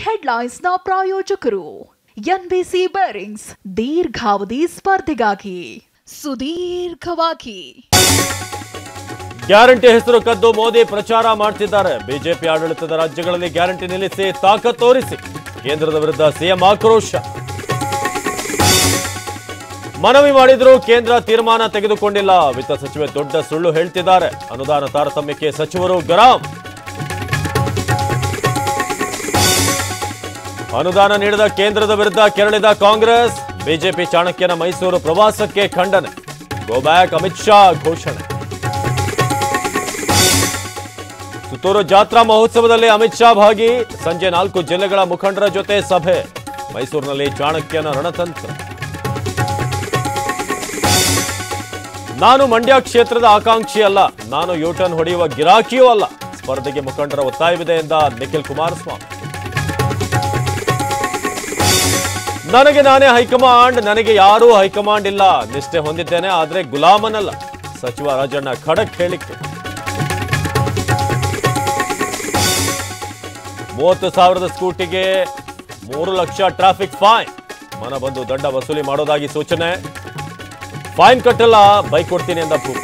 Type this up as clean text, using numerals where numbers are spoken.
ಹೆಡ್ಲೈನ್ಸ್ನ ಪ್ರಾಯೋಜಕರು NBC bearings ದೀರ್ಘಾವಧಿ ಸ್ಪರ್ಧೆಗಾಗಿ ಸುದೀರ್ಘವಾಗಿ ಗ್ಯಾರಂಟಿ ಹೆಸರು ಕದ್ದು ಮೋದಿ ಪ್ರಚಾರ ಮಾಡ್ತಿದ್ದಾರೆ. ಬಿಜೆಪಿ ಆಡಳಿತದ ರಾಜ್ಯಗಳಲ್ಲಿ ಗ್ಯಾರಂಟಿ ನಿಲ್ಲಿಸಿ ತಾಕತ್ ತೋರಿಸಿ ಕೇಂದ್ರದ ವಿರುದ್ಧ ಸಿಎಂ ಆಕ್ರೋಶ. ಮನವಿ ಮಾಡಿದ್ರು ಕೇಂದ್ರ ತೀರ್ಮಾನ ತೆಗೆದುಕೊಂಡಿಲ್ಲ. ವಿತ್ತ ಸಚಿವೆ ದೊಡ್ಡ ಸುಳ್ಳು ಹೇಳ್ತಿದ್ದಾರೆ. ಅನುದಾನ ತಾರತಮ್ಯಕ್ಕೆ ಸಚಿವರು ಗರಂ. ಅನುದಾನ ನೀಡದ ಕೇಂದ್ರದ ವಿರುದ್ಧ ಕೆರಳಿದ ಕಾಂಗ್ರೆಸ್. ಬಿಜೆಪಿ ಚಾಣಕ್ಯನ ಮೈಸೂರು ಪ್ರವಾಸಕ್ಕೆ ಖಂಡನೆ. ಗೋ ಬ್ಯಾಕ್ ಅಮಿತ್ ಶಾ ಘೋಷಣೆ. ಸುತ್ತೂರು ಜಾತ್ರಾ ಮಹೋತ್ಸವದಲ್ಲಿ ಅಮಿತ್ ಶಾ ಭಾಗಿ. ಸಂಜೆ 4 ಜಿಲ್ಲೆಗಳ ಮುಖಂಡರ ಜೊತೆ ಸಭೆ. ಮೈಸೂರಿನಲ್ಲಿ ಚಾಣಕ್ಯನ ರಣತಂತ್ರ. ನಾನು ಮಂಡ್ಯ ಕ್ಷೇತ್ರದ ಆಕಾಂಕ್ಷಿ ಅಲ್ಲ, ನಾನು ಯೂಟರ್ನ್ ಹೊಡೆಯುವ ಗಿರಾಕಿಯೂ ಅಲ್ಲ. ಸ್ಪರ್ಧೆಗೆ ಮುಖಂಡರ ಒತ್ತಾಯವಿದೆ ಎಂದ ನಿಖಿಲ್ ಕುಮಾರಸ್ವಾಮಿ. ನನಗೆ ನಾನೇ ಹೈಕಮಾಂಡ್, ನನಗೆ ಯಾರೂ ಹೈಕಮಾಂಡ್ ಇಲ್ಲ. ನಿಷ್ಠೆ ಹೊಂದಿದ್ದೇನೆ, ಆದರೆ ಗುಲಾಮನಲ್ಲ. ಸಚಿವ ರಾಜಣ್ಣ ಖಡಕ್ ಹೇಳಿಕೆ. 30,000 ಸ್ಕೂಟಿಗೆ 3 ಲಕ್ಷ ಟ್ರಾಫಿಕ್ ಫೈನ್. ಮನ ಬಂದು ದಂಡ ವಸೂಲಿ ಮಾಡೋದಾಗಿ ಸೂಚನೆ. ಫೈನ್ ಕಟ್ಟಲ್ಲ, ಬೈಕ್ ಕೊಡ್ತೀನಿ ಎಂದ ಭೂಪ.